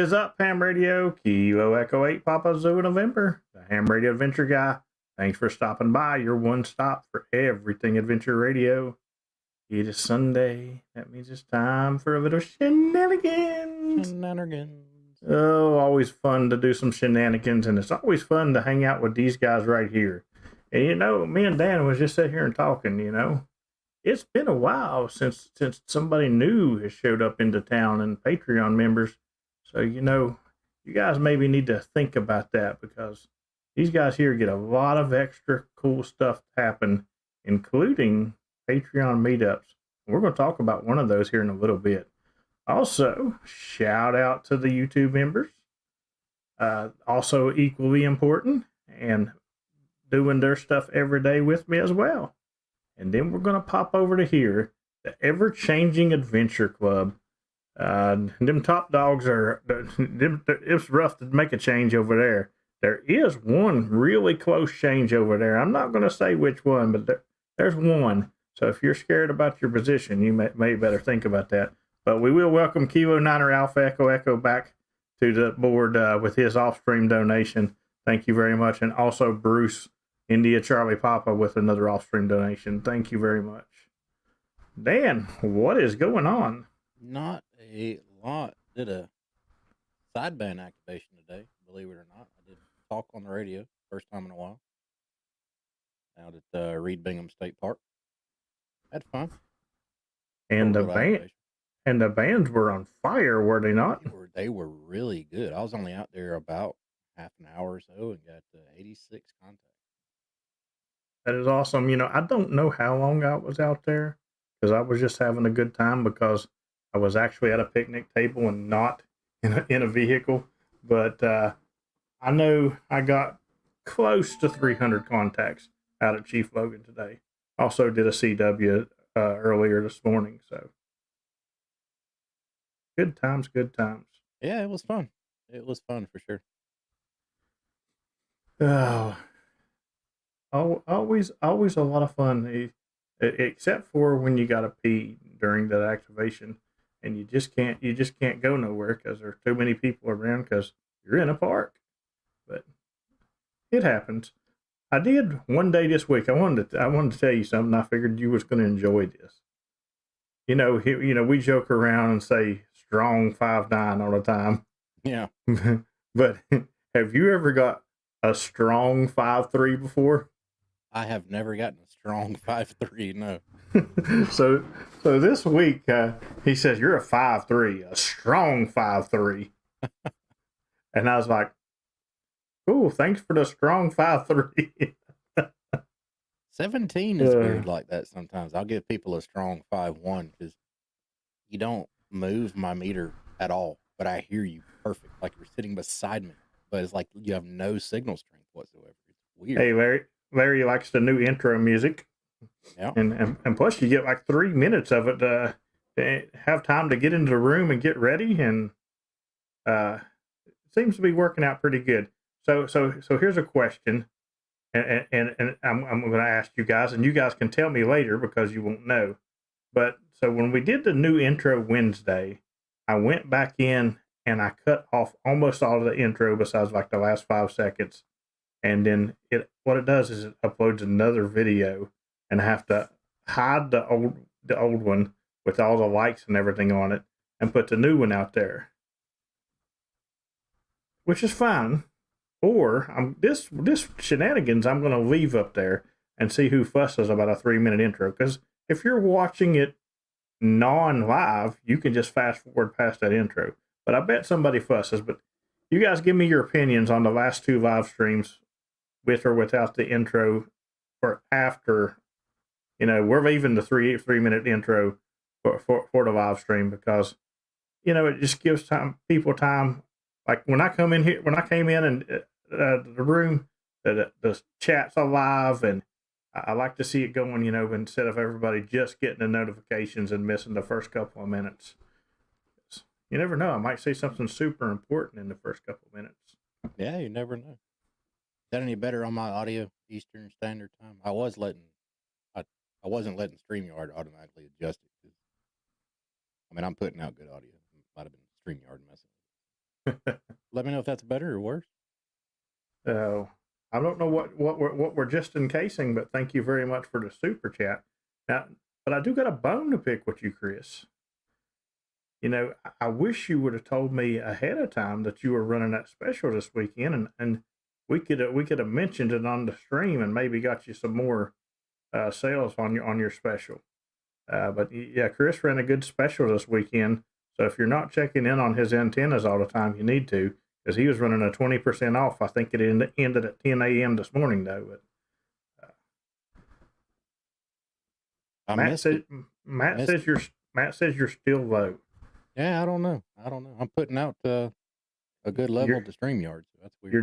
is up, Ham Radio? Kilo Echo 8 Papa Zulu November, the Ham Radio Adventure Guy. Thanks for stopping by, your one stop for everything Adventure Radio. It is Sunday. That means it's time for a little shenanigans. Oh, always fun to do some shenanigans, and it's always fun to hang out with these guys right here. And you know, me and Dan was just sitting here and talking, you know. It's been a while since somebody new has showed up into town and Patreon members. So, you know, you guys maybe need to think about that because these guys here get a lot of extra cool stuff to happen, including Patreon meetups. We're going to talk about one of those here in a little bit. Also, shout out to the YouTube members. Also equally important and doing their stuff every day with me as well. And then we're going to pop over to here, the Ever-Changing Adventure Club. Them top dogs are, it's rough to make a change over there. There is one really close change over there. I'm not going to say which one, but there's one. So if you're scared about your position, you may better think about that. But we will welcome Kilo Niner Alpha Echo Echo back to the board with his off-stream donation. Thank you very much. And also Bruce India Charlie Papa with another off-stream donation. Thank you very much. Dan, what is going on? Not a lot. Did a sideband activation today, believe it or not. I did talk on the radio, first time in a while. Out at Reed Bingham State Park. Had fun. And the bands were on fire, were they not? They were really good. I was only out there about half an hour or so and got 86 contacts. That is awesome. You know, I don't know how long I was out there because I was just having a good time because I was actually at a picnic table and not in a vehicle. But I know I got close to 300 contacts out at Chief Logan today. Also did a CW earlier this morning. So good times, good times. Yeah, it was fun. It was fun for sure. Always a lot of fun, except for when you gotta pee during that activation, and you just can't go nowhere because there's too many people around because you're in a park. But it happens. I did one day this week. I wanted to tell you something. I figured you was going to enjoy this. You know, we joke around and say strong 5'9" all the time. Yeah. But have you ever got a strong 5'3" before? I have never gotten a strong 5'3", no. So this week, he says, you're a 5'3", a strong 5'3". And I was like, cool, thanks for the strong 5'3". 17 is weird like that sometimes. I'll give people a strong 5'1" because you don't move my meter at all, but I hear you perfect, like you're sitting beside me. But it's like you have no signal strength whatsoever. It's weird. Hey, Larry likes the new intro music. Yeah. And plus you get like 3 minutes of it to have time to get into the room and get ready, and it seems to be working out pretty good. So here's a question, and I'm going to ask you guys, and you guys can tell me later because you won't know. But so when we did the new intro Wednesday, I went back in and I cut off almost all of the intro besides like the last 5 seconds. And then what it does is it uploads another video, and I have to hide the old one with all the likes and everything on it and put the new one out there, which is fine. Or this shenanigans I'm going to leave up there and see who fusses about a 3-minute intro. Because if you're watching it non-live, you can just fast forward past that intro. But I bet somebody fusses. But you guys give me your opinions on the last 2 live streams with or without the intro, or after. You know, we're leaving the 3-minute intro for the live stream because, you know, it just gives people time. Like when I came in and the room, the chat's alive, and I like to see it going, you know, instead of everybody just getting the notifications and missing the first couple of minutes. You never know. I might say something super important in the first couple of minutes. Yeah, you never know. Is that any better on my audio Eastern Standard Time? I wasn't letting StreamYard automatically adjust it. I mean, I'm putting out good audio. It might have been StreamYard messing. Let me know if that's better or worse. So I don't know what we're just encasing, but thank you very much for the super chat. Now, but I do got a bone to pick with you, Chris. You know, I wish you would have told me ahead of time that you were running that special this weekend, and we could have mentioned it on the stream and maybe got you some more sales on your special. But yeah, Chris ran a good special this weekend. So if you're not checking in on his antennas all the time, you need to, because he was running a 20% off. I think it ended at 10 a.m. this morning though. But I Matt missed says it. Matt Missed says it. you're still low. Yeah, I don't know. I'm putting out a good level You're to StreamYard, so that's weird.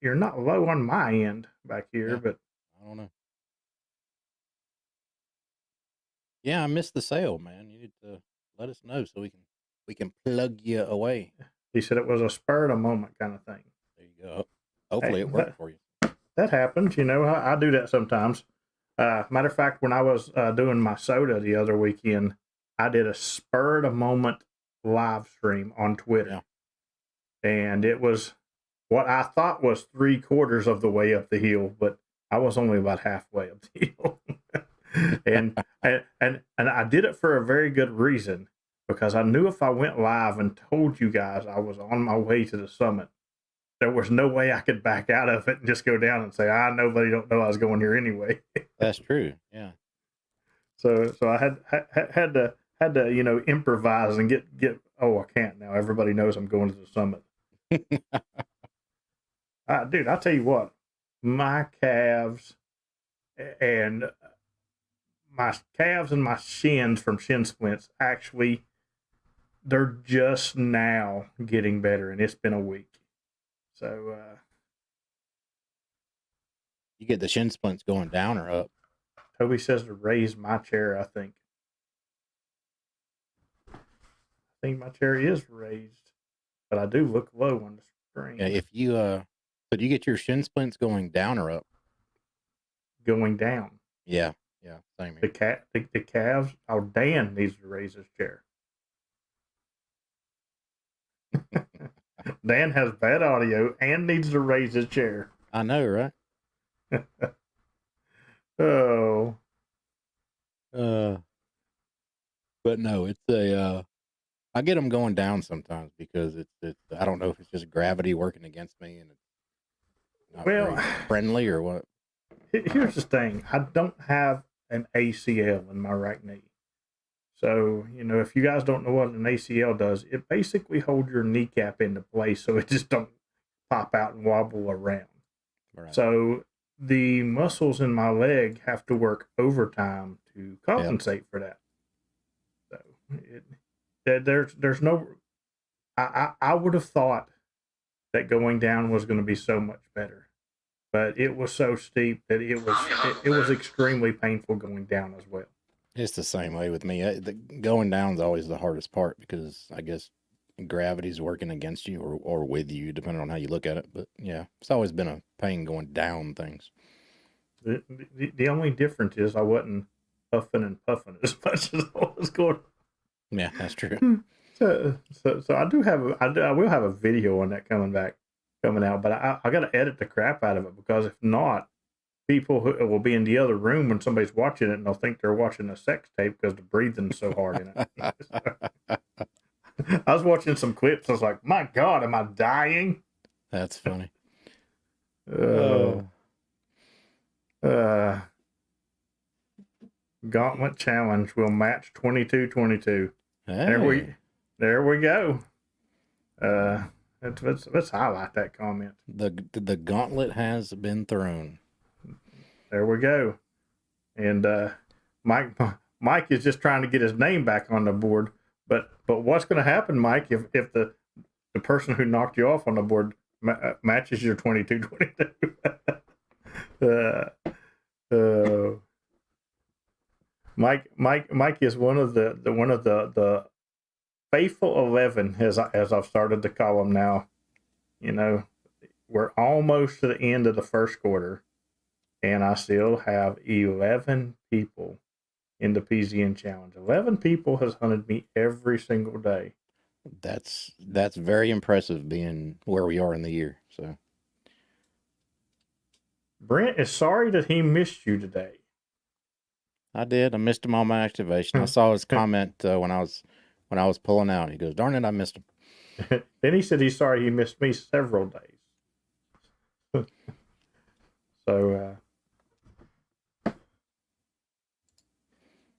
you're not low on my end back here, Yeah, but I don't know. Yeah, I missed the sale, man. You need to let us know so we can plug you away. he said it was a spur of the moment kind of thing. There you go. Hopefully Hey, it worked for you. that happens. You know, I do that sometimes. Matter of fact, when I was doing my soda the other weekend, I did a spur of the moment live stream on Twitter, Yeah. and it was what I thought was 3/4 of the way up the hill, but I was only about halfway up the hill. and I did it for a very good reason, because I knew if I went live and told you guys I was on my way to the summit, there was no way I could back out of it and just go down and say, nobody don't know I was going here anyway. That's true. Yeah. So I had to improvise and get. Oh, I can't now. Everybody knows I'm going to the summit. Dude, I tell you what, my calves and my shins from shin splints, actually, they're just now getting better, and it's been a week. So You get the shin splints going down or up. Toby says to raise my chair. I think my chair is raised, but I do look low on the screen. Yeah, if you so do you get your shin splints going down or up? Going down. Yeah. Yeah, same here. The calves. Oh, Dan needs to raise his chair. Dan has bad audio and needs to raise his chair. I know, right? Oh, But no, it's a I get them going down sometimes because it's I don't know if it's just gravity working against me and it's not well, very friendly or what. here's the thing. I don't have an ACL in my right knee. So, if you guys don't know what an ACL does, it basically holds your kneecap into place so it just don't pop out and wobble around. Right. So the muscles in my leg have to work overtime to compensate for that. So there's no. I would have thought that going down was going to be so much better, but it was so steep that it was extremely painful going down as well. It's the same way with me. The going down is always the hardest part because I guess gravity's working against you or with you, depending on how you look at it. But yeah, it's always been a pain going down things. The only difference is I wasn't puffing and puffing as much as I was going. Yeah, that's true. So I will have a video on that coming out, but I got to edit the crap out of it, because if not, people who will be in the other room when somebody's watching it, and they'll think they're watching a sex tape because the breathing's so hard in it. I was watching some clips. I was like, my God, am I dying? That's funny. Gauntlet challenge will match 22-22. Hey. There we go. Let's highlight that comment. The gauntlet has been thrown. There we go. And Mike is just trying to get his name back on the board. But what's going to happen, Mike, if the person who knocked you off on the board matches your 22-22? Mike is one of the faithful 11, as I've started to call them now. We're almost to the end of the first quarter, and I still have 11 people in the PZN challenge. 11 people has hunted me every single day. That's very impressive being where we are in the year. So Brent is sorry that he missed you today. I did. I missed him on my activation. I saw his comment when I was pulling out. He goes, "Darn it, I missed him." Then he said he's sorry he missed me several days. So,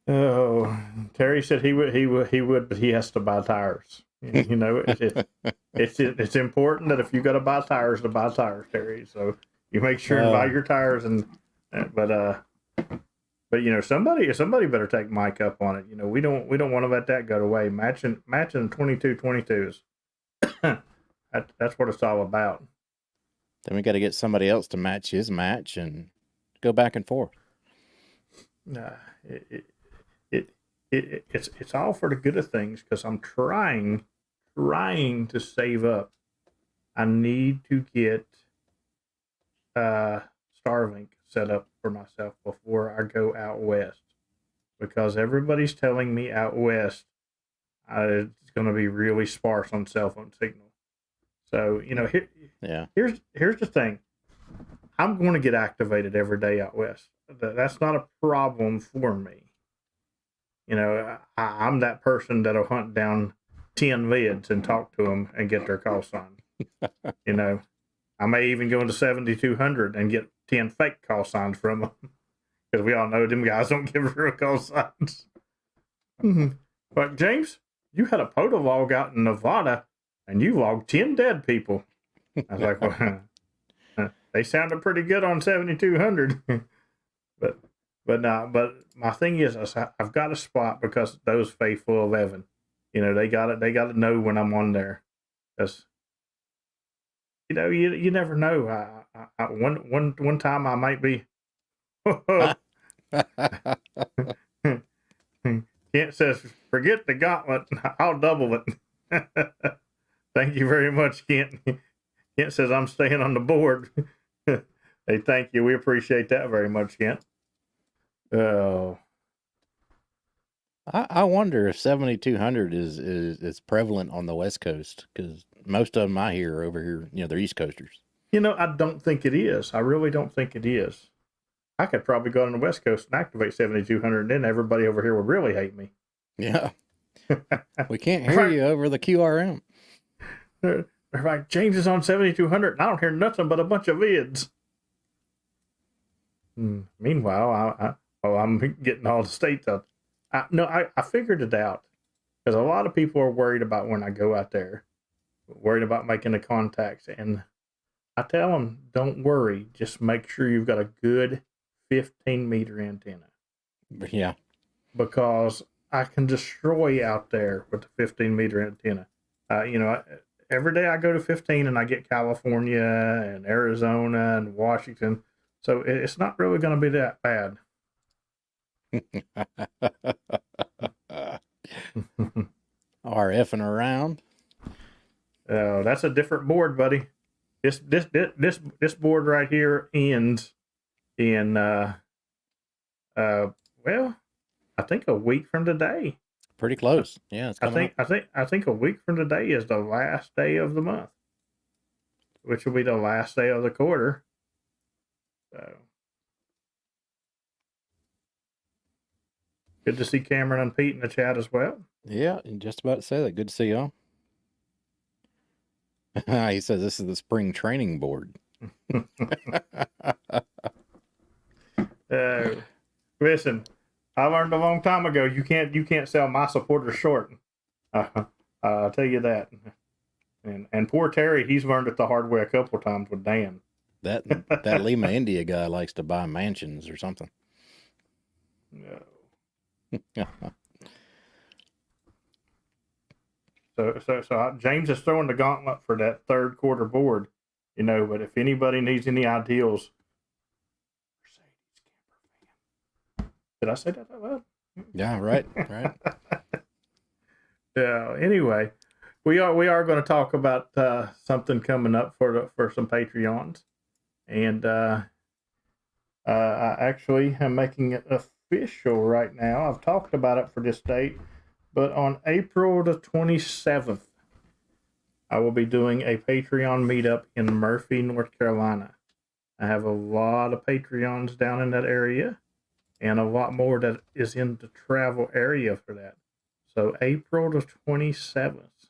oh, Terry said he would, but he has to buy tires. You know, it's important that if you got to buy tires, Terry. So you make sure and buy your tires, but you know, somebody better take Mike up on it. You know, we don't want to let that go to waste. Matching 22-22s. That's what it's all about. Then we got to get somebody else to match his match and go back and forth. It's all for the good of things, because I'm trying to save up. I need to get Starlink set up for myself before I go out west, because everybody's telling me out west it's going to be really sparse on cell phone signal. So, you know, here's the thing. I'm going to get activated every day out west. That's not a problem for me. You know, I'm that person that'll hunt down 10 vids and talk to them and get their call sign. You know, I may even go into 7200 and get 10 fake call signs from them, because we all know them guys don't give real call signs. But James, you had a photo log out in Nevada and you logged 10 dead people. I was like, well, they sounded pretty good on 7200. But my thing is, I've got a spot, because those faithful 11, you know, they got to know when I'm on there, because you know, you never know. One time I might be. Kent says, "Forget the gauntlet. I'll double it." Thank you very much, Kent. Kent says, "I'm staying on the board." Hey, thank you. We appreciate that very much, Kent. Oh, I wonder if 7200 is prevalent on the West Coast, because most of them I hear are over here, you know, they're East Coasters. You know, I don't think it is. I really don't think it is. I could probably go on the West Coast and activate 7200, and then everybody over here would really hate me. Yeah. We can't hear you over the QRM. They're like, James is on 7200, and I don't hear nothing but a bunch of vids. Meanwhile, I'm getting all the states out. I figured it out, because a lot of people are worried about when I go out there, worried about making the contacts, and I tell them, don't worry, just make sure you've got a good 15-meter antenna. Yeah. Because I can destroy out there with the 15-meter antenna. You know, every day I go to 15 and I get California and Arizona and Washington. So it's not really going to be that bad. RFing around. That's a different board, buddy. This board right here ends in well, I think a week from today. Pretty close. Yeah, it's coming I think a week from today is the last day of the month, which will be the last day of the quarter. So good to see Cameron and Pete in the chat as well. Yeah, just about to say that. Good to see y'all. He says this is the spring training board. Listen, I learned a long time ago you can't sell my supporters short. I'll tell you that. And poor Terry, he's learned it the hard way a couple of times with Dan. That Lima, India guy likes to buy mansions or something. No. So James is throwing the gauntlet for that third quarter board, you know. But if anybody needs any ideals, did I say that out loud? Yeah, right. Yeah. Anyway, we are going to talk about something coming up for some Patreons, and I actually am making it official right now. I've talked about it for this date, but on April the 27th, I will be doing a Patreon meetup in Murphy, North Carolina. I have a lot of Patreons down in that area and a lot more that is in the travel area for that. So April the 27th,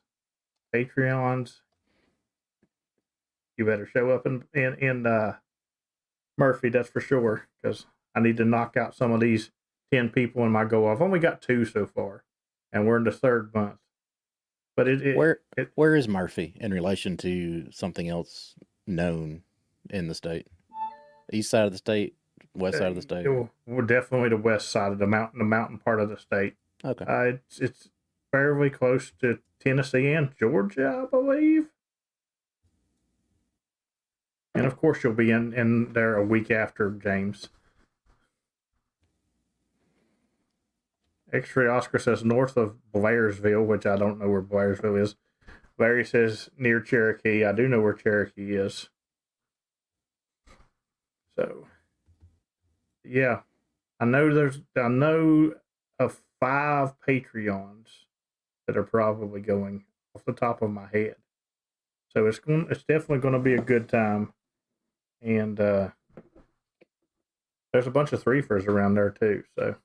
Patreons, you better show up in Murphy, that's for sure, because I need to knock out some of these 10 people in my go. I've only got 2 so far, and we're in the 3rd month. But where is Murphy in relation to something else known in the state? East side of the state, west side of the state? We're definitely the west side of the mountain part of the state. Okay. It's fairly close to Tennessee and Georgia, I believe. And of course, you'll be in there a week after James. X-Ray Oscar says north of Blairsville, which I don't know where Blairsville is. Larry says near Cherokee. I do know where Cherokee is. So, yeah, I know of 5 Patreons that are probably going off the top of my head. So it's definitely going to be a good time, and there's a bunch of threefers around there too. So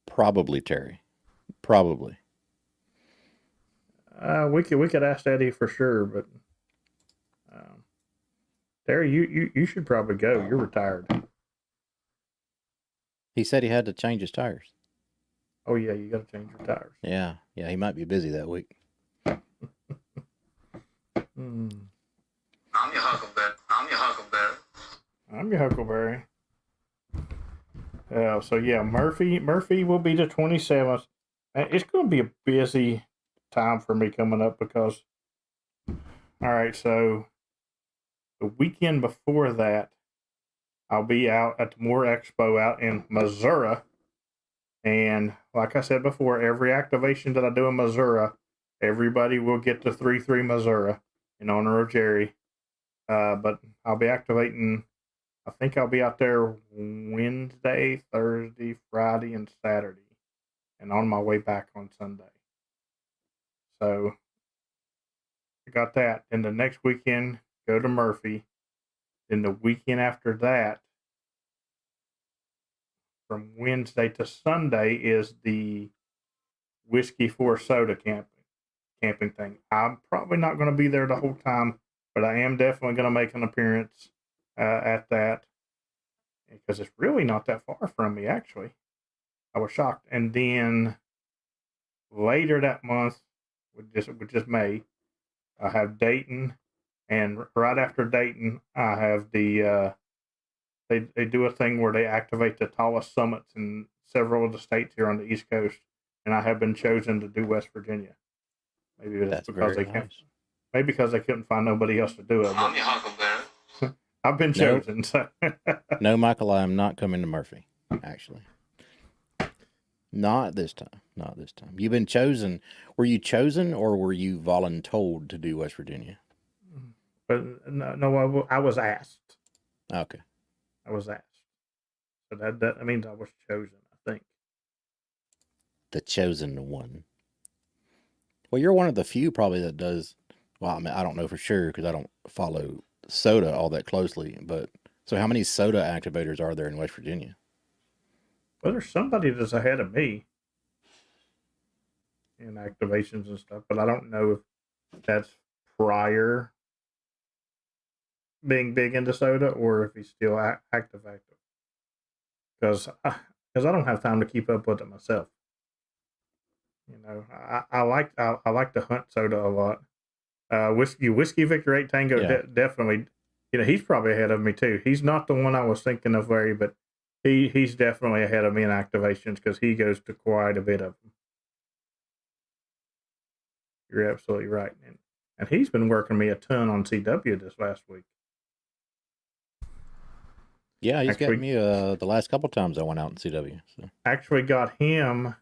probably Terry, probably. We could ask Eddie for sure, but Terry, you should probably go. You're retired. He said he had to change his tires. Oh yeah, you got to change your tires. Yeah, he might be busy that week. I'm your Huckleberry. I'm your Huckleberry. So yeah, Murphy will be the 27th. It's going to be a busy time for me coming up because, all right, so the weekend before that, I'll be out at the Moore Expo out in Missouri. And like I said before, every activation that I do in Missouri, everybody will get the 3-3 Missouri in honor of Jerry. But I'll be activating, I think I'll be out there Wednesday, Thursday, Friday, and Saturday. And on my way back on Sunday. So I got that. And the next weekend, go to Murphy. Then the weekend after that, from Wednesday to Sunday, is the Whiskey for Soda camping thing. I'm probably not going to be there the whole time, but I am definitely going to make an appearance at that because it's really not that far from me, actually. I was shocked. And then later that month, which is May, I have Dayton, and right after Dayton, I have the they do a thing where they activate the tallest summits in several of the states here on the East Coast, and I have been chosen to do West Virginia. Maybe that's because they can't. Maybe because they couldn't find nobody else to do it. I'm your Huckleberry. I've been chosen. So. No, Michael, I am not coming to Murphy. Actually, not this time. Not this time. You've been chosen. Were you chosen or were you voluntold to do West Virginia? But no, I was asked. Okay. I was asked. So that means I was chosen, I think. The chosen one. Well, you're one of the few probably that does. Well, I mean, I don't know for sure because I don't follow soda all that closely. But so, how many soda activators are there in West Virginia? Well, there's somebody that's ahead of me in activations and stuff, but I don't know if that's prior being big into soda or if he's still active. Because I don't have time to keep up with it myself. You know, I like to hunt soda a lot. Whiskey Victor 8 Tango definitely. You know, he's probably ahead of me too. He's not the one I was thinking of, Larry, but he's definitely ahead of me in activations because he goes to quite a bit of them. You're absolutely right, and he's been working me a ton on CW this last week. Yeah, he's got me the last couple times I went out in CW. So. Actually got him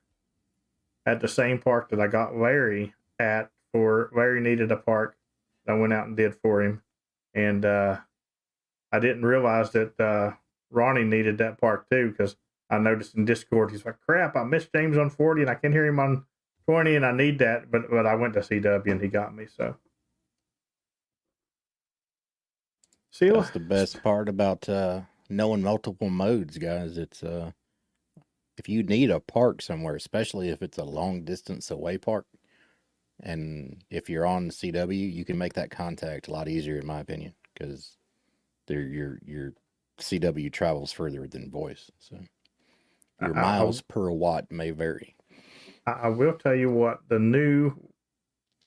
at the same park that I got Larry at. For Larry needed a park that I went out and did for him, and I didn't realize that Ronnie needed that park too because I noticed in Discord he's like, "Crap, I missed James on 40 and I can't hear him on 20, and I need that, but I went to CW and he got me, so. See, That's the best part about knowing multiple modes, guys. It's if you need a park somewhere, especially if it's a long distance away park, and if you're on CW, you can make that contact a lot easier, in my opinion, because your CW travels further than voice, so your miles per watt may vary. I will tell you what the new.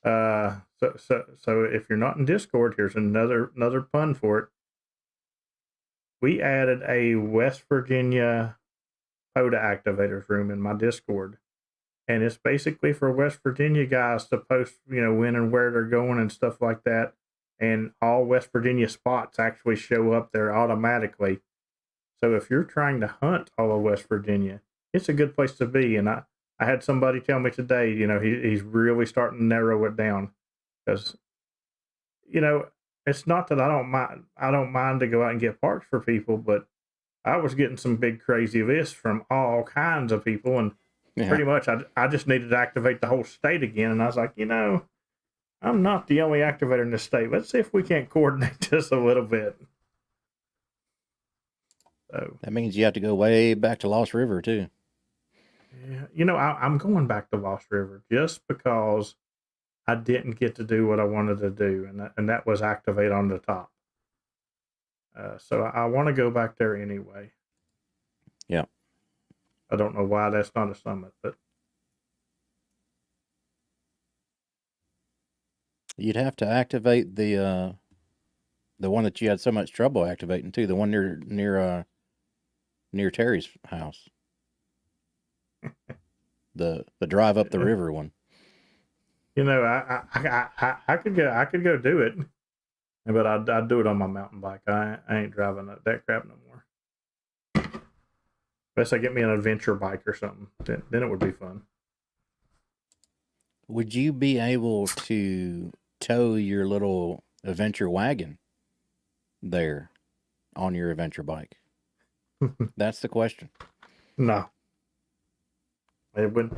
So if you're not in Discord, here's another pun for it. We added a West Virginia POTA activators room in my Discord, and it's basically for West Virginia guys to post, when and where they're going and stuff like that. And all West Virginia spots actually show up there automatically. So if you're trying to hunt all of West Virginia, it's a good place to be. And I had somebody tell me today, he's really starting to narrow it down, because, it's not that I don't mind to go out and get parks for people, but I was getting some big crazy lists from all kinds of people, and pretty much I just needed to activate the whole state again. And I was like, I'm not the only activator in the state. Let's see if we can't coordinate this a little bit. So that means you have to go way back to Lost River too. Yeah, I'm going back to Lost River just because I didn't get to do what I wanted to do, and that was activate on the top. So I want to go back there anyway. Yeah. I don't know why that's not a summit, but you'd have to activate the one that you had so much trouble activating too, the one near Terry's house. The drive up the river one. I could go do it, but I'd do it on my mountain bike. I ain't driving that crap no more. Unless I get me an adventure bike or something, then it would be fun. Would you be able to tow your little adventure wagon there on your adventure bike? That's the question. No. It would.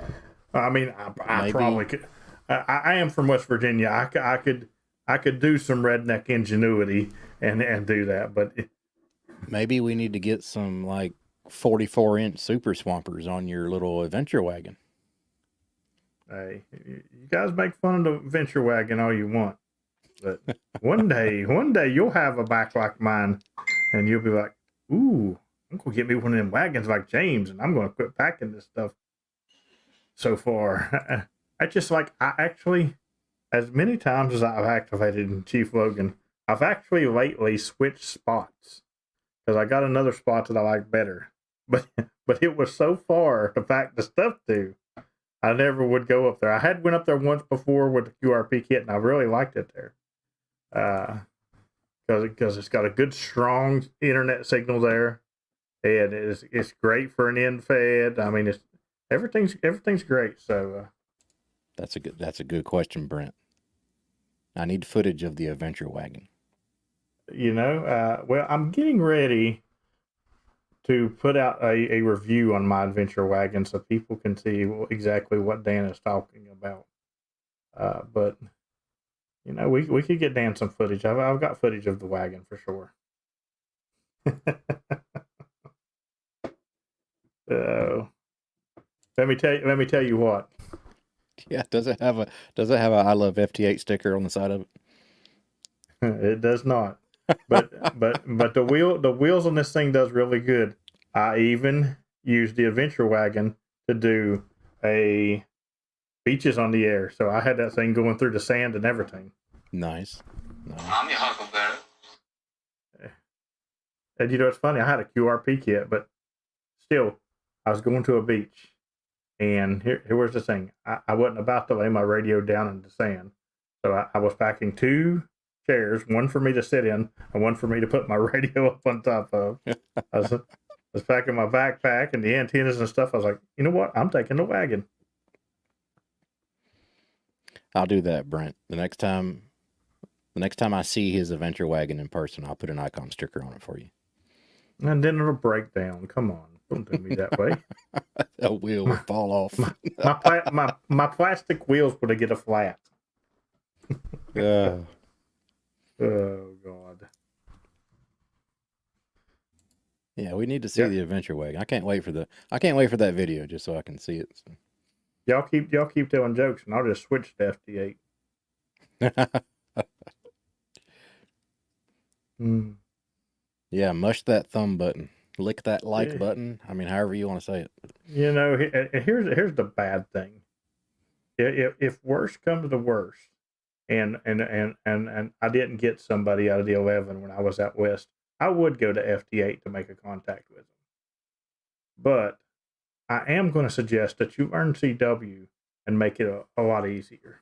I mean, I probably could. I am from West Virginia. I could do some redneck ingenuity and do that, but maybe we need to get some like 44-inch super swampers on your little adventure wagon. Hey, you guys make fun of the adventure wagon all you want, but one day you'll have a bike like mine, and you'll be like, "Ooh, I'm gonna get me one of them wagons like James, and I'm gonna quit packing this stuff." So far, I actually, as many times as I've activated in Chief Logan, I've actually lately switched spots because I got another spot that I like better. But it was so far to pack the stuff to, I never would go up there. I had went up there once before with the QRP kit, and I really liked it there. Because it's got a good, strong internet signal there, and it's great for an in-fed. I mean, everything's great. So that's a good question, Brent. I need footage of the adventure wagon. Well, I'm getting ready to put out a review on my adventure wagon so people can see exactly what Dan is talking about. But we could get Dan some footage. I've got footage of the wagon for sure. So let me tell you what. Yeah, does it have a I love FT8 sticker on the side of it? It does not. But the wheels on this thing does really good. I even used the adventure wagon to do a beaches on the air, so I had that thing going through the sand and everything. Nice. I'm your huckleberry. And it's funny, I had a QRP kit, but still, I was going to a beach, and here was the thing. I wasn't about to lay my radio down in the sand, so I was packing 2 chairs, one for me to sit in and one for me to put my radio up on top of. I was packing my backpack and the antennas and stuff. I was like, you know what? I'm taking the wagon. I'll do that, Brent. The next time I see his adventure wagon in person, I'll put an icon sticker on it for you. And then it'll break down. Come on. Don't do me that way. A wheel would fall off. My plastic wheels would get a flat. Uh, Oh God. yeah, we need to see Yeah. the adventure wagon. I can't wait for that video just so I can see it. So. Y'all keep telling jokes, and I'll just switch to FT8. Yeah, mush that thumb button, lick that like Yeah. button. I mean, however you want to say it. You know, here's the bad thing. If worse comes to worse, and I didn't get somebody out of the 11 when I was out west, I would go to FT8 to make a contact with them. But I am going to suggest that you earn CW and make it a lot easier.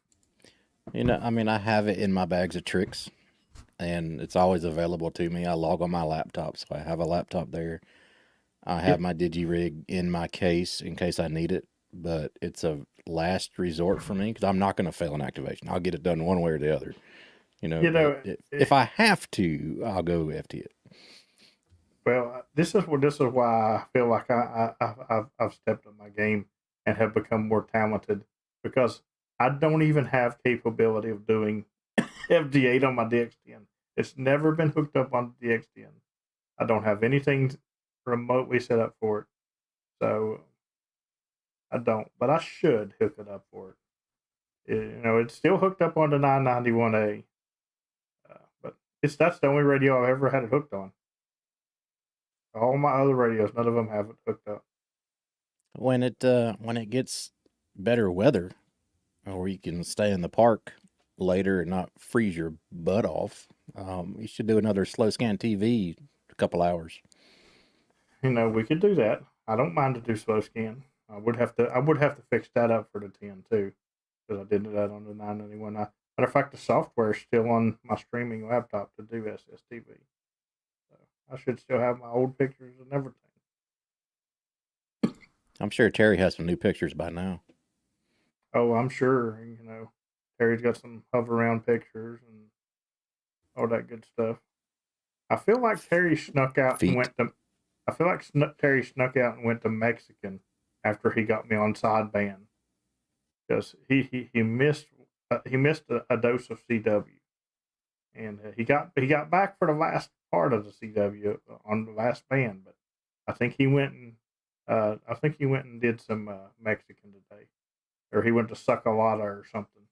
You know, I mean, I have it in my bags of tricks, and it's always available to me. I log on my laptop, so I have a laptop there. I have my DigiRig in my case in case I need it, but it's a last resort for me because I'm not going to fail an activation. I'll get it done one way or the other. You know, if I have to, I'll go FT it. Well, this is why I feel like I've stepped up my game and have become more talented, because I don't even have capability of doing FD8 on my DX10. It's never been hooked up on the DX10. I don't have anything remotely set up for it, so I don't. But I should hook it up for it. You know, it's still hooked up on the 991A, but that's the only radio I've ever had it hooked on. All my other radios, none of them have it hooked up. When it gets better weather, or you can stay in the park later and not freeze your butt off, you should do another slow scan TV a couple hours. You know, we could do that. I don't mind to do slow scan. I would have to fix that up for the 10 too, because I did that on the 991. Matter of fact, the software is still on my streaming laptop to do SSTV. So I should still have my old pictures and everything. I'm sure Terry has some new pictures by now. Oh, I'm sure. You know, Terry's got some hover around pictures and all that good stuff. I feel like Terry snuck out and went to. I feel like Terry snuck out and went to Mexican after he got me on sideband, because he missed a dose of CW, and he got back for the last part of the CW on the last band, but I think he went and did some Mexican today, or he went to suck a lot or something.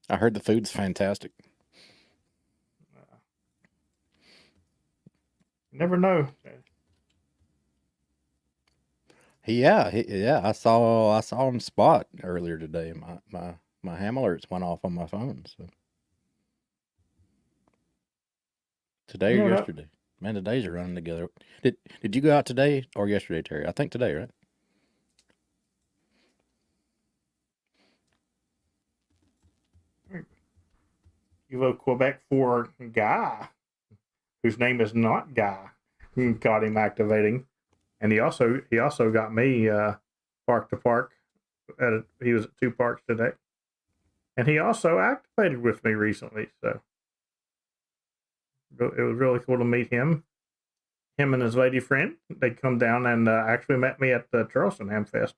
I heard the food's fantastic. You never know. Yeah. I saw him spot earlier today. My ham alerts went off on my phone. So today or yesterday? Man, the days are running together. Did you go out today or yesterday, Terry? I think today, right? Kilo Quebec for Guy, whose name is not Guy, got him activating, and he also got me park to park. He was at 2 parks today, and he also activated with me recently. So it was really cool to meet him. Him and his lady friend, they come down and actually met me at the Charleston Ham Fest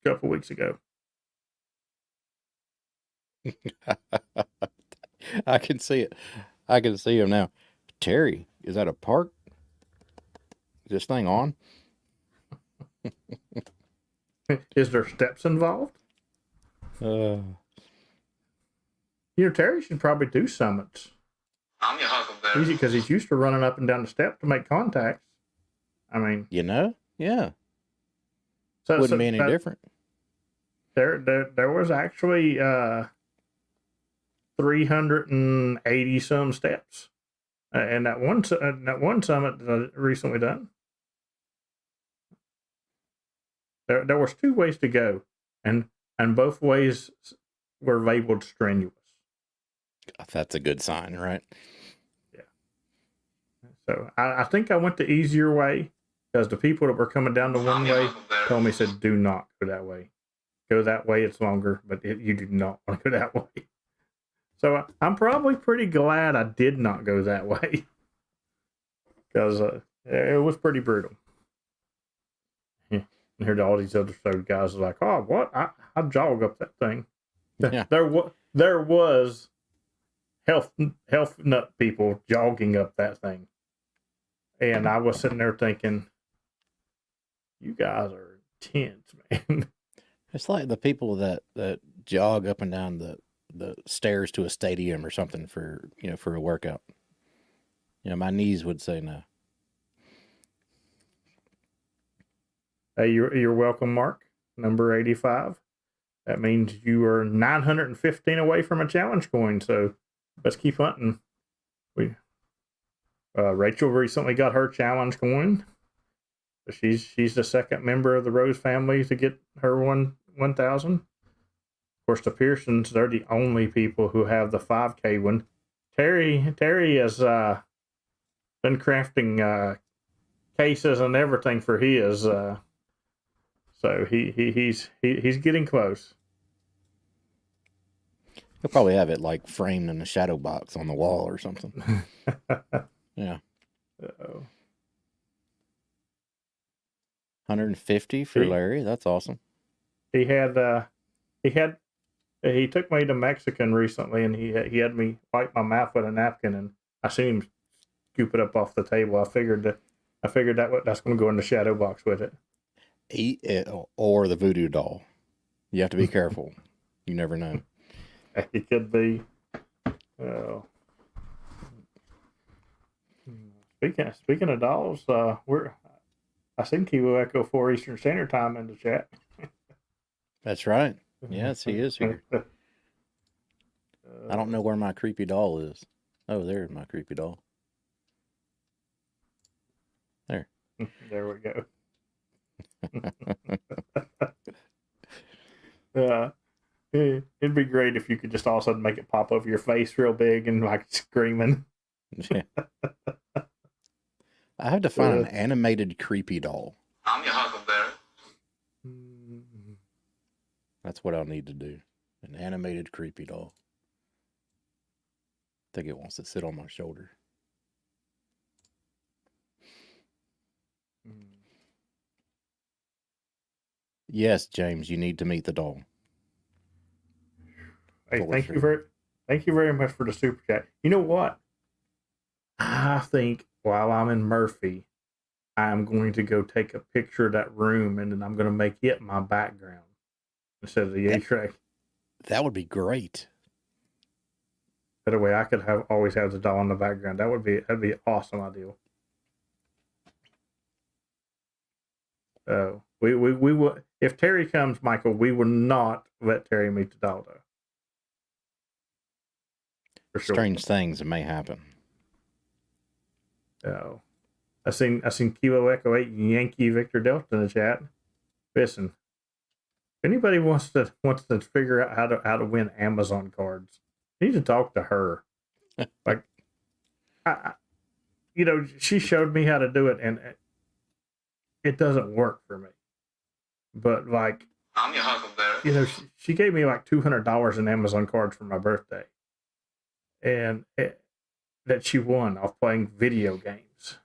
a couple weeks ago. I can see it. I can see him now. Terry, is that a park? Is this thing on? Is there steps involved? You know, Terry should probably do summits. I'm your huckleberry. Easy, because he's used to running up and down the step to make contacts. I mean, yeah. Wouldn't be any different. There was actually 380 some steps, and that one summit that I recently done. There was 2 ways to go, and both ways were labeled strenuous. That's a good sign, right? Yeah. So I think I went the easier way, because the people that were coming down the one way told me, said, do not go that way. Go that way, it's longer, but you do not want to go that way. So I'm probably pretty glad I did not go that way. because it was pretty brutal. And heard all these other soda guys like, "Oh, what? I jog up that thing." Yeah. There was health nut people jogging up that thing, and I was sitting there thinking, "You guys are intense, man." It's like the people that jog up and down the stairs to a stadium or something for a workout. My knees would say no. Hey, you're welcome, Mark. Number 85. That means you are 915 away from a challenge coin. So let's keep hunting. Rachel recently got her challenge coin. She's the second member of the Rose family to get her 1,000. Of course, the Pearsons, they're the only people who have the 5K one. Terry has been crafting cases and everything for his. So he's getting close. He'll probably have it like framed in a shadow box on the wall or something. Yeah. Uh-oh. 150 for Larry. That's awesome. He took me to Mexican recently, and he had me wipe my mouth with a napkin, and I seen him scoop it up off the table. I figured that's going to go in the shadow box with it. Eat it or the voodoo doll. You have to be careful. You never know. It could be. Speaking of dolls, I seen Kilo Echo 4 Eastern Standard Time in the chat. That's right. Yes, he is here. I don't know where my creepy doll is. Oh, there's my creepy doll. There. There we go. It'd be great if you could just all of a sudden make it pop over your face real big and like screaming. Yeah. I have to find an animated creepy doll. I'm your huckleberry. That's what I'll need to do. An animated creepy doll. I think it wants to sit on my shoulder. Yes, James, you need to meet the doll. Hey, thank you very much for the super chat. You know what? I think while I'm in Murphy, I'm going to go take a picture of that room, and then I'm going to make it my background instead of the A-Track. That would be great. That way, I could always have the doll in the background. That'd be an awesome idea. We will. If Terry comes, Michael, we will not let Terry meet the doll, though. For sure. Strange things may happen. Oh, I seen Kilo Echo 8 Yankee Victor Delta in the chat. Listen, if anybody wants to figure out how to win Amazon cards, you need to talk to her. Like, she showed me how to do it, and it doesn't work for me. But like, I'm your huckleberry. She gave me like $200 in Amazon cards for my birthday, and that she won off playing video games.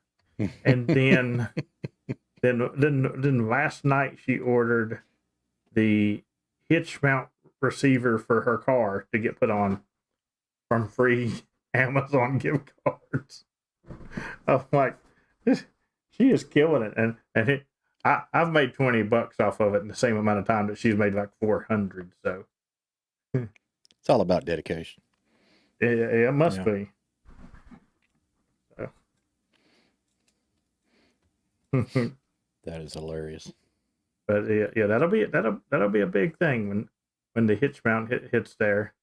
And then last night she ordered the hitch mount receiver for her car to get put on from free Amazon gift cards. I'm like, she is killing it, and I've made $20 off of it in the same amount of time that she's made like 400. So it's all about dedication. It must be. So. That is hilarious. But yeah, that'll be a big thing when the hitch mount hits there,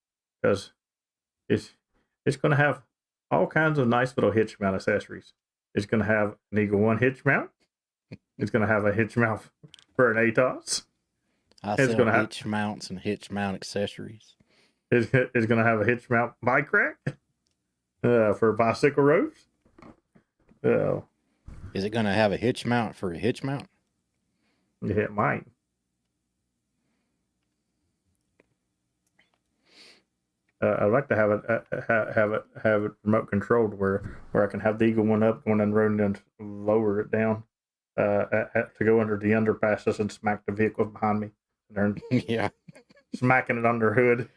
because it's going to have all kinds of nice little hitch mount accessories. It's going to have an Eagle One hitch mount. It's going to have a hitch mount for an ATOS. I sell hitch mounts and hitch mount accessories. It's going to have a hitch mount bike rack for bicycle ropes. Is it going to have a hitch mount for a hitch mount? Yeah, it might. I'd like to have it remote controlled where I can have the Eagle One up, going and running and lower it down to go under the underpasses and smack the vehicles behind me. And Yeah. smacking it under hood.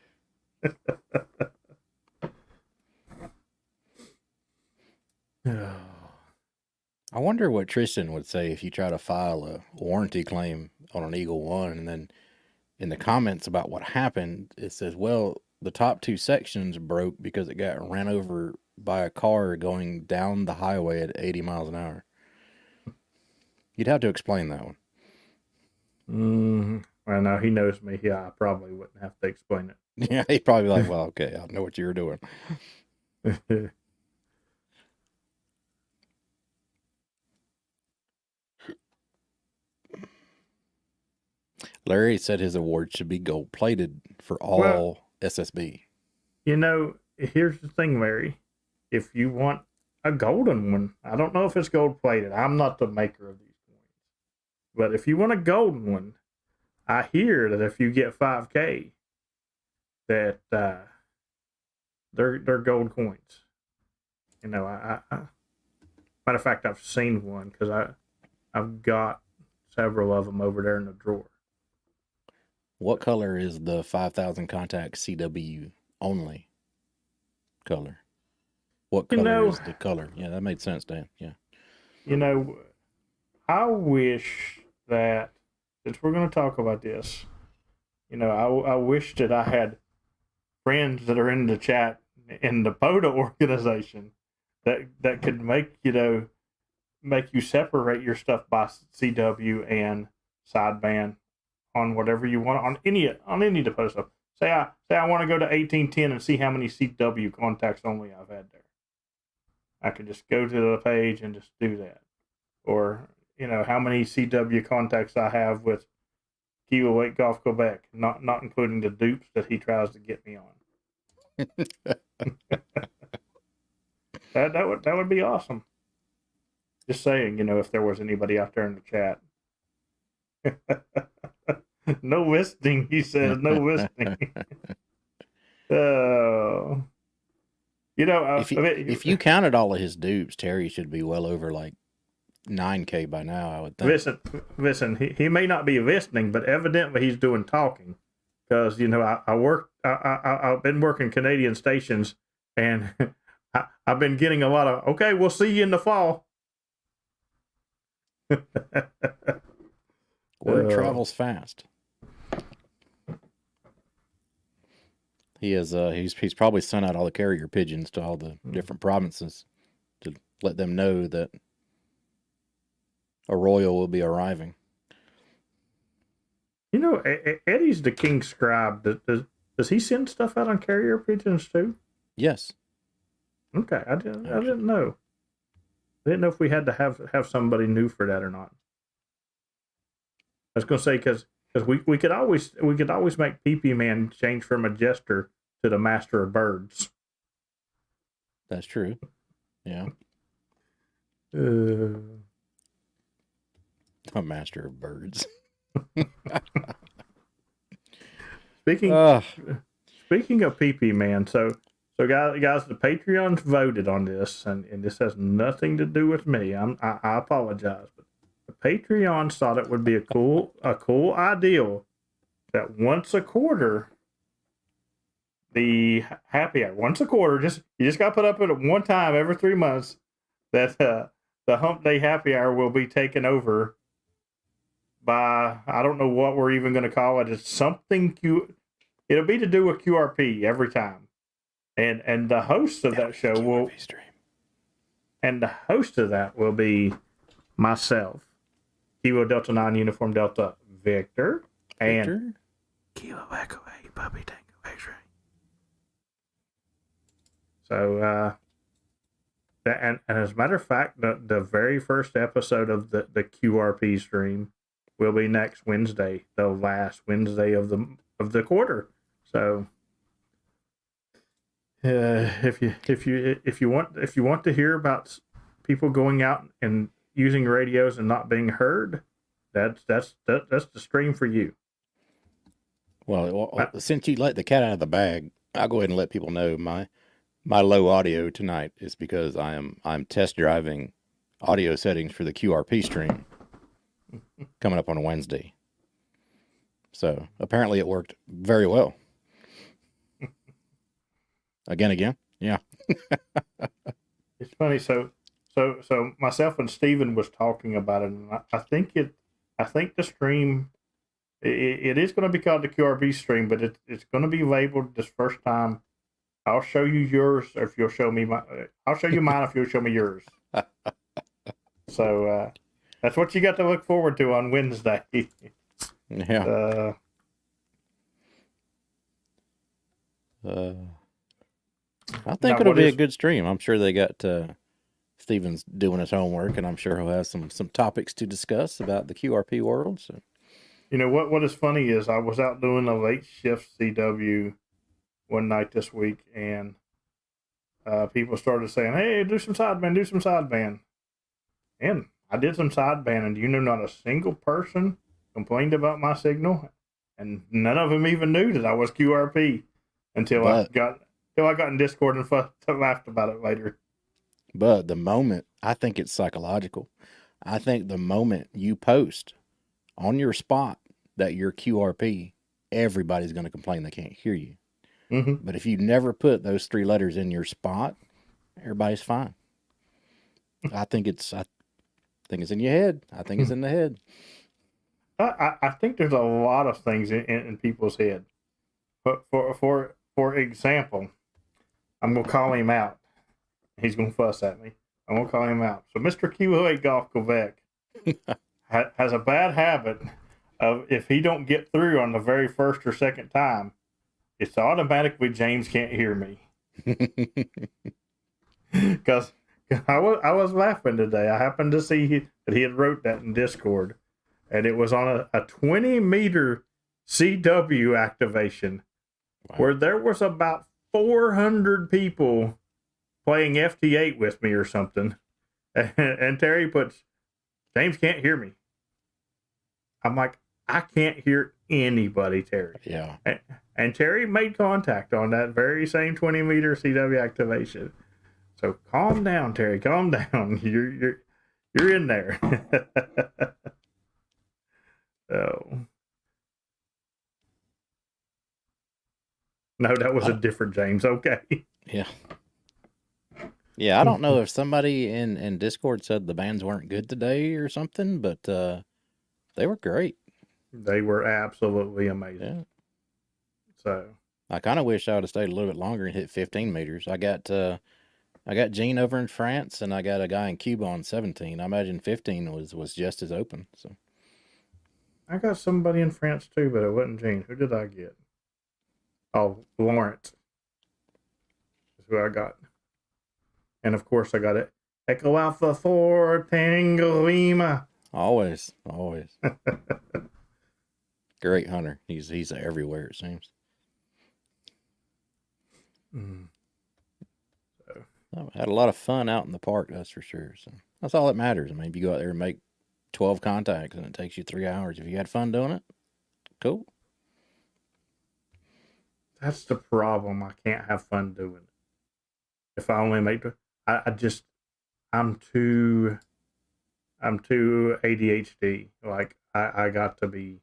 I wonder what Tristan would say if you try to file a warranty claim on an Eagle One, and then in the comments about what happened, it says, well, the top two sections broke because it got ran over by a car going down the highway at 80 miles an hour. You'd have to explain that one. Well, no, he knows me. Yeah, I probably wouldn't have to explain it. Yeah, he'd probably be like, well, okay, I know what you were doing. Larry said his award should be gold plated for all SSB. You know, here's the thing, Larry. If you want a golden one, I don't know if it's gold plated. I'm not the maker of these coins. But if you want a golden one, I hear that if you get 5K, that they're gold coins. You know, I matter of fact, I've seen one because I've got several of them over there in the drawer. What color is the 5,000 contact CW only color? What color is the color? Yeah, that made sense, Dan. Yeah. You know, I wish that, since we're going to talk about this, you know, I wish that I had friends that are in the chat in the POTA organization that could make you separate your stuff by CW and sideband on whatever you want on any of the post stuff. Say I want to go to 1810 and see how many CW contacts only I've had there. I could just go to the page and just do that. Or, you know, how many CW contacts I have with Kilo 8 Golf Quebec, not including the dupes that he tries to get me on. that would be awesome. Just saying, you know, if there was anybody out there in the chat. No whistling, he says. No whistling. You know, if you counted all of his dupes, Terry should be well over like 9K by now, I would think. Listen. He may not be listening, but evidently he's doing talking, because you know I've been working Canadian stations, and I've been getting a lot of okay. We'll see you in the fall. Word travels fast. He has he's probably sent out all the carrier pigeons to all the different provinces to let them know that a royal will be arriving. You know, Eddie's the king scribe. Does he send stuff out on carrier pigeons too? Yes. Okay, I didn't know. I didn't know if we had to have somebody new for that or not. I was going to say because we could always make PP Man change from a jester to the master of birds. That's true. Yeah. A master of birds. Speaking of PP Man, so guys, the Patreons voted on this, and this has nothing to do with me. I apologize, but the Patreons thought it would be a cool idea that once a quarter, the happy hour, once a quarter, you just got to put up at one time every 3 months, that the Hump Day happy hour will be taken over by, I don't know what we're even going to call it. It's something it'll be to do with QRP every time, and the host of that show will stream. And the host of that will be myself, Kilo Delta 9 Uniform Delta Victor, and Kilo Echo 8 Puppy Tango X-Ray. So, and as a matter of fact, the very first episode of the QRP stream will be next Wednesday, the last Wednesday of the quarter. So, if you want to hear about people going out and using radios and not being heard, that's the stream for you. Well, since you let the cat out of the bag, I'll go ahead and let people know my low audio tonight is because I'm test driving audio settings for the QRP stream coming up on a Wednesday. So apparently it worked very well. Again. Yeah. It's funny. So myself and Steven was talking about it, and I think the stream, it is going to be called the QRB stream, but it's going to be labeled this first time. I'll show you yours if you'll show me I'll show you mine if you'll show me yours. So that's what you got to look forward to on Wednesday. Yeah. I think it'll be a good stream. I'm sure they got Steven's doing his homework, and I'm sure he'll have some topics to discuss about the QRP world. So, you know what is funny is I was out doing a late shift CW one night this week, and people started saying, "Hey, do some sideband," and I did some sideband, and not a single person complained about my signal, and none of them even knew that I was QRP until I got in Discord and laughed about it later. But the moment, I think it's psychological. I think the moment you post on your spot that you're QRP, everybody's going to complain they can't hear you. Mm-hmm. But if you never put those 3 letters in your spot, everybody's fine. I think it's in your head. I think it's in the head. I think there's a lot of things in people's head. But for example, I'm gonna call him out. He's gonna fuss at me. I'm gonna call him out. So Mr. Kilo Golf Quebec has a bad habit of, if he don't get through on the very first or second time, it's automatically James can't hear me. Because I was laughing today. I happened to see that he had wrote that in Discord, and it was on a 20-meter CW activation. Wow. Where there was about 400 people playing FT8 with me or something. And Terry puts, James can't hear me. I'm like, I can't hear anybody, Terry. Yeah. And Terry made contact on that very same 20-meter CW activation. So calm down, Terry. Calm down. You're in there. Oh. No, that was a different James. Okay. Yeah. Yeah, I don't know if somebody in Discord said the bands weren't good today or something, but they were great. They were absolutely amazing. Yeah. So I kind of wish I would have stayed a little bit longer and hit 15 meters. I got Gene over in France, and I got a guy in Cuba on 17. I imagine 15 was just as open. So I got somebody in France too, but it wasn't Gene. Who did I get? Oh, Lawrence is who I got. And of course I got it. Echo Alpha 4 Tango Lima. Always. Great hunter. He's everywhere, it seems. So. I had a lot of fun out in the park, that's for sure. So that's all that matters. I mean, if you go out there and make 12 contacts and it takes you 3 hours, if you had fun doing it, cool. That's the problem. I can't have fun doing it. If I only make, I'm too ADHD. Like I got to be.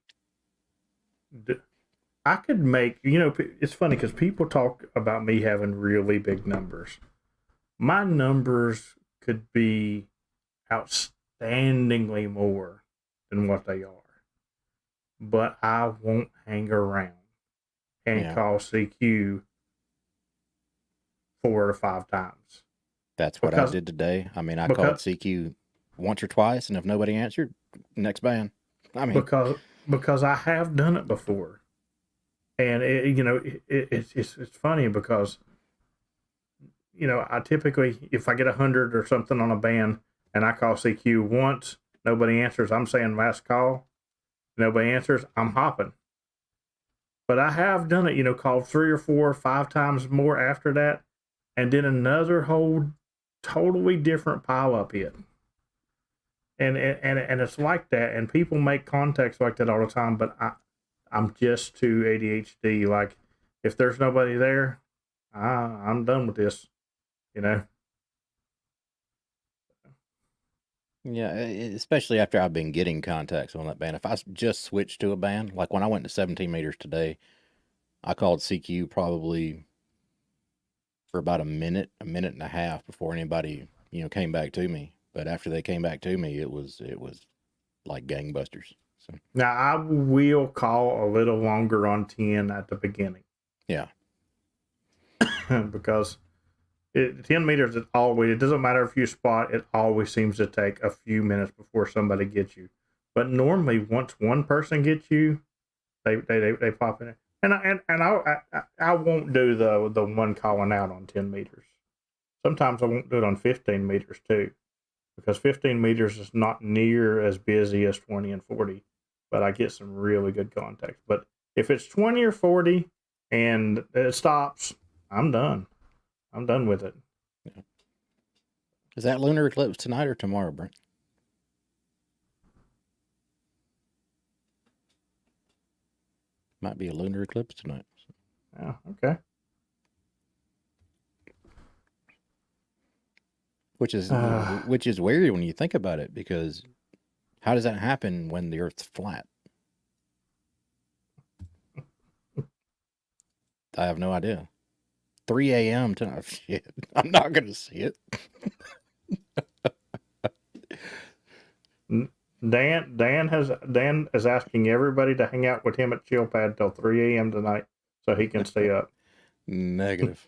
I could make, it's funny because people talk about me having really big numbers. My numbers could be outstandingly more than what they are, but I won't hang around and call CQ 4 or 5 times. That's what I did today. I mean, I called CQ once or twice, and if nobody answered, next band. I mean, because I have done it before, and it's funny because I typically, if I get 100 or something on a band and I call CQ once, nobody answers, I'm saying last call. Nobody answers, I'm hopping. But I have done it, called 3 or 4 or 5 times more after that, and then another whole totally different pile up hit. And it's like that, and people make contacts like that all the time, but I'm just too ADHD. Like, if there's nobody there, I'm done with this. You know. Yeah, especially after I've been getting contacts on that band. If I just switched to a band, like when I went to 17 meters today, I called CQ probably for about a minute and a half before anybody, came back to me. But after they came back to me, it was like gangbusters. So Now I will call a little longer on 10 at the beginning. Yeah. Because 10 meters is always, it doesn't matter if you spot, it always seems to take a few minutes before somebody gets you. But normally, once one person gets you, they pop in. And I won't do the one calling out on 10 meters. Sometimes I won't do it on 15 meters too, because 15 meters is not near as busy as 20 and 40, but I get some really good contacts. But if it's 20 or 40 and it stops, I'm done. I'm done with it. Yeah. Is that lunar eclipse tonight or tomorrow, Brent? Might be a lunar eclipse tonight. Yeah, okay. Which is weird when you think about it, because how does that happen when the Earth's flat? I have no idea. 3 a.m. tonight. Shit, I'm not gonna see it. Dan is asking everybody to hang out with him at Chill Pad till 3 a.m. tonight so he can stay up. Negative.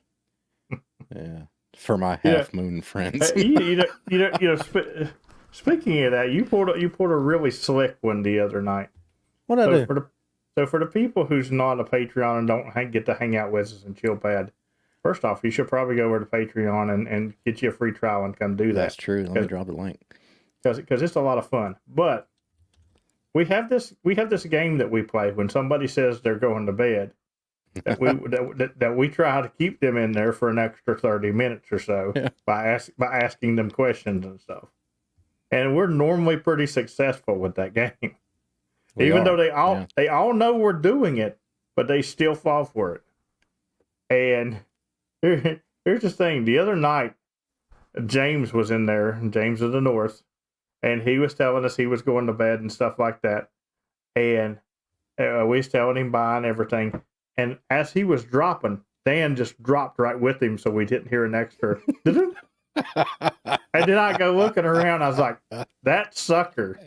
Yeah, for my half moon friends. Speaking of that, you pulled a really slick one the other night. What I do? So for the people who's not a Patreon and don't get to hang out with us in Chill Pad, first off, you should probably go over to Patreon and get you a free trial and come do that. That's true. Let me drop the link. Because it's a lot of fun. But we have this game that we play when somebody says they're going to bed, that we try to keep them in there for an extra 30 minutes or so by asking them questions and stuff. And we're normally pretty successful with that game. Even though they all know we're doing it, but they still fall for it. And here's the thing. The other night, James was in there, James of the North, and he was telling us he was going to bed and stuff like that. And we was telling him bye and everything. And as he was dropping, Dan just dropped right with him, so we didn't hear an extra. And then I go looking around. I was like, that sucker.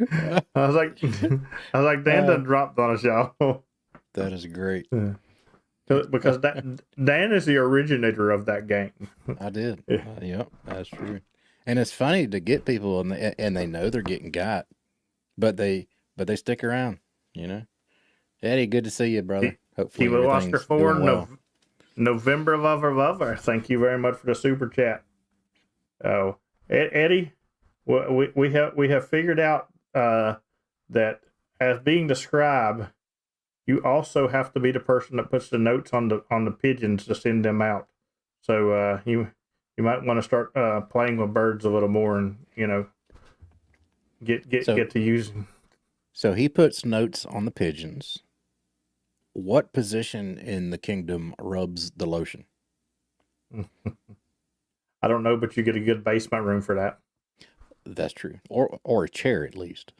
I was like, Dan done dropped on us, y'all. That is great. Because Dan is the originator of that game. I did. Yep, that's true. And it's funny to get people, and they know they're getting got, but they stick around. Eddie, good to see you, brother. Hopefully, Kilo Oscar 4, well. November lover. Thank you very much for the super chat. Oh, Eddie, we have figured out that as being the scribe, you also have to be the person that puts the notes on the pigeons to send them out. So you might want to start playing with birds a little more, and get to using. So he puts notes on the pigeons. What position in the kingdom rubs the lotion? I don't know, but you get a good basement room for that. That's true, or a chair at least.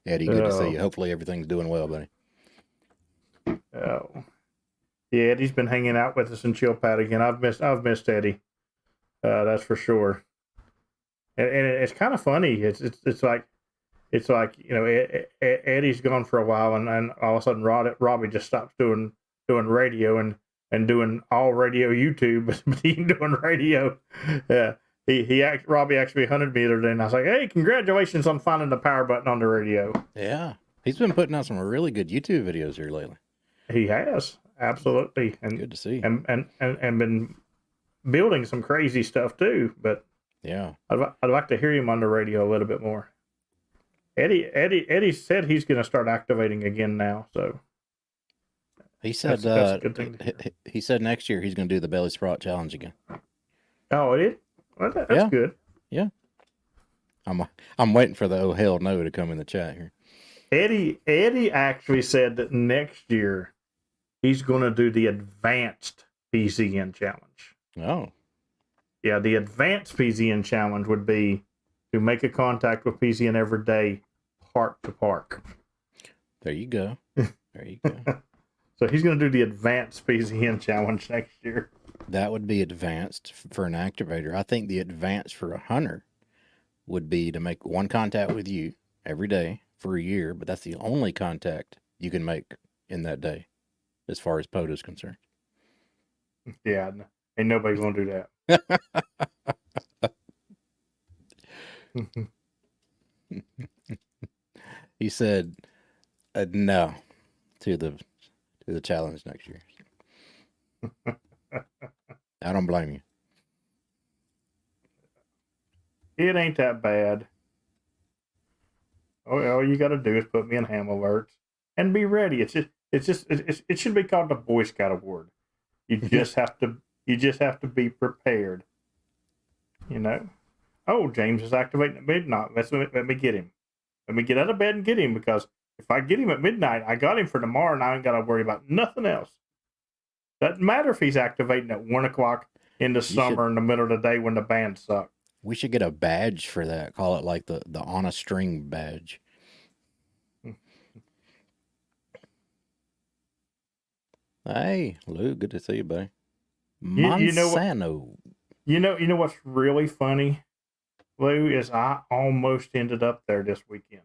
Eddie, good to see you. Hopefully everything's doing well, buddy. Oh, yeah, Eddie's been hanging out with us in Chill Pad again. I've missed Eddie. That's for sure. And it's kind of funny. It's like Eddie's gone for a while, and all of a sudden Robbie just stops doing radio and doing all radio YouTube, but he ain't doing radio. Yeah. Robbie actually hunted me the other day, and I was like, "Hey, congratulations on finding the power button on the radio." Yeah, he's been putting out some really good YouTube videos here lately. He has, absolutely, and good to see, and been building some crazy stuff too. But yeah, I'd like to hear him on the radio a little bit more. Eddie said he's going to start activating again now, so he said that's a good thing. He said next year he's going to do the belly sprout challenge again. Oh, it is. Well, that's good. Yeah. I'm waiting for the oh hell no to come in the chat here. Eddie actually said that next year he's going to do the advanced PZN challenge. Oh. Yeah, the advanced PZN challenge would be to make a contact with PZN every day, park to park. There you go. There you go. So he's going to do the advanced PZN challenge next year. That would be advanced for an activator. I think the advanced for a hunter would be to make one contact with you every day for a year, but that's the only contact you can make in that day as far as POTA is concerned. Yeah, ain't nobody going to do that. He said no to the challenge next year. I don't blame you. It ain't that bad. All you got to do is put me in ham alerts and be ready. It should be called the Boy Scout Award. You just have to be prepared. You know. Oh, James is activating at midnight. Let me get him. Let me get out of bed and get him, because if I get him at midnight, I got him for tomorrow, and I ain't got to worry about nothing else. Doesn't matter if he's activating at 1 o'clock in the summer in the middle of the day when the band sucks. We should get a badge for that. Call it like the on a string badge. Hey, Lou, good to see you, buddy. Monsanto. You know what's really funny, Lou, is I almost ended up there this weekend.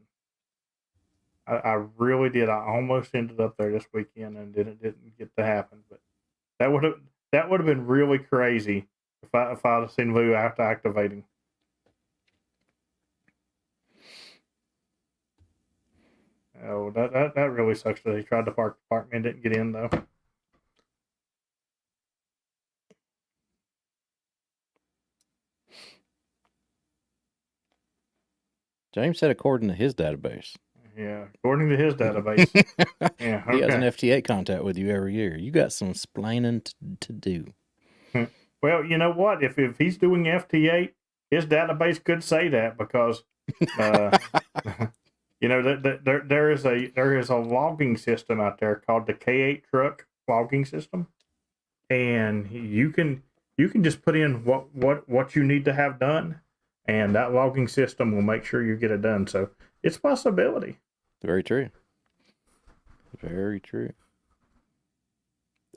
I really did. I almost ended up there this weekend, and didn't get to happen. But that would have been really crazy if I'd have seen Lou after activating. Oh, that really sucks that he tried to park the park and didn't get in though. James said according to his database. Yeah, according to his database. Yeah, okay. He has an FT8 contact with you every year. You got some explaining to do. Well, you know what? If he's doing FT8, his database could say that, because you know there is a logging system out there called the K8 truck logging system, and you can just put in what you need to have done, and that logging system will make sure you get it done. So it's a possibility. Very true. Very true.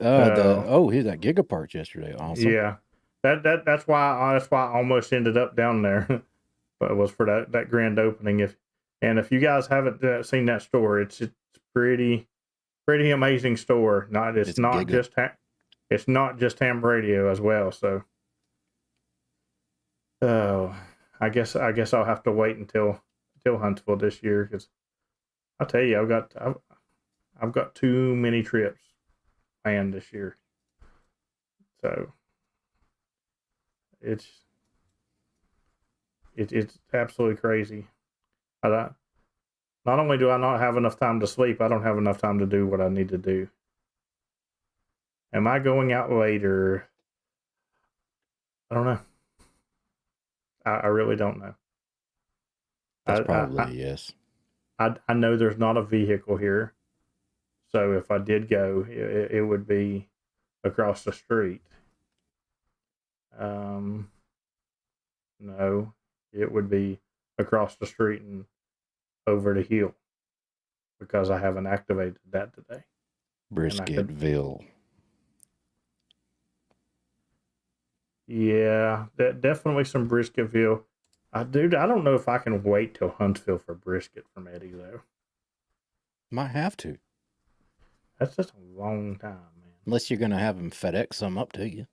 Here's that Gigaparts yesterday. Awesome. Yeah, that's why I almost ended up down there, but it was for that grand opening. If you guys haven't seen that store, it's pretty amazing store. It's not just ham radio as well. So, I guess I'll have to wait until Huntsville this year, because I'll tell you, I've got too many trips planned this year. So it's absolutely crazy. Not only do I not have enough time to sleep, I don't have enough time to do what I need to do. Am I going out later? I don't know. I really don't know. That's probably yes. I know there's not a vehicle here, so if I did go, it would be across the street. No, it would be across the street and over the hill, because I haven't activated that today. Brisketville. Yeah, definitely some Brisketville. I don't know if I can wait till Huntsville for brisket from Eddie, though. Might have to. That's just a long time, man. Unless you're going to have them FedEx some up to you.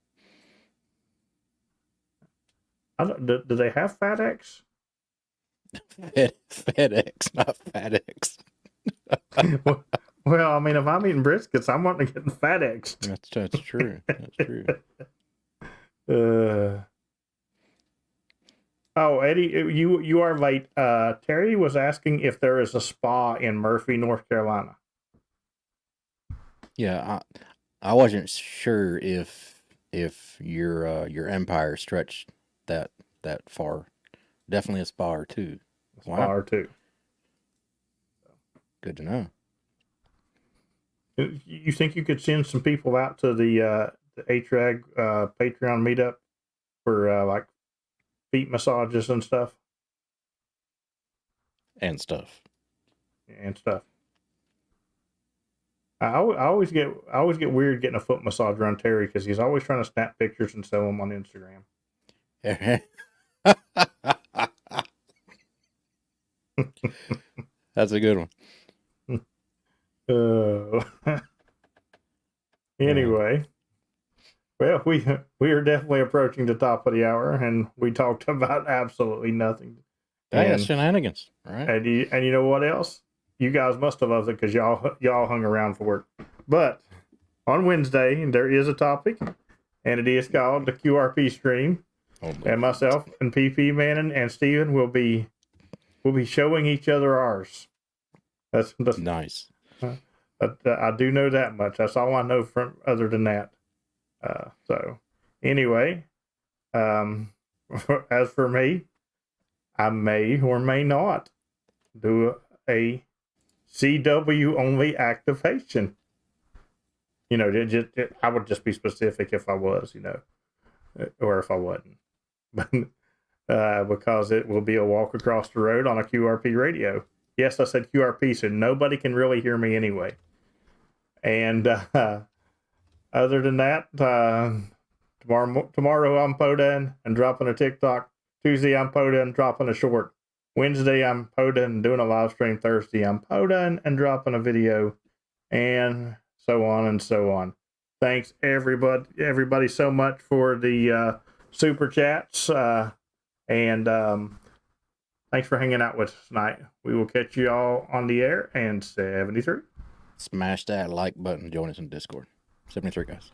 Do they have FedEx? FedEx, not FedEx. Well, I mean, if I'm eating briskets, I'm wanting to get FedEx. That's true. That's true. Oh, Eddie, you are late. Terry was asking if there is a spa in Murphy, North Carolina. Yeah, I wasn't sure if your empire stretched that far. Definitely a spa or two. Spa or two. Good to know. You think you could send some people out to the HRAG Patreon meetup for like feet massages and stuff? And stuff. I always get weird getting a foot massage around Terry because he's always trying to snap pictures and sell them on Instagram. That's a good one. Anyway, well, we are definitely approaching the top of the hour, and we talked about absolutely nothing. Hey, that's shenanigans, right? And you know what else? You guys must have loved it because y'all hung around for it. But on Wednesday, there is a topic, and it is called the QRP stream. And myself and PP Man and Steven will be showing each other ours. That's nice. I do know that much. That's all I know from other than that. So anyway, as for me, I may or may not do a CW only activation. You know, I would just be specific if I was, you know, or if I wasn't. But because it will be a walk across the road on a QRP radio. Yes, I said QRP, so nobody can really hear me anyway. And other than that, tomorrow I'm poding and dropping a TikTok. Tuesday I'm poding, dropping a short. Wednesday I'm poding and doing a live stream. Thursday I'm poding and dropping a video, and so on and so on. Thanks everybody so much for the super chats, and thanks for hanging out with us tonight. We will catch you all on the air and 73. Smash that like button. Join us in Discord. 73 guys.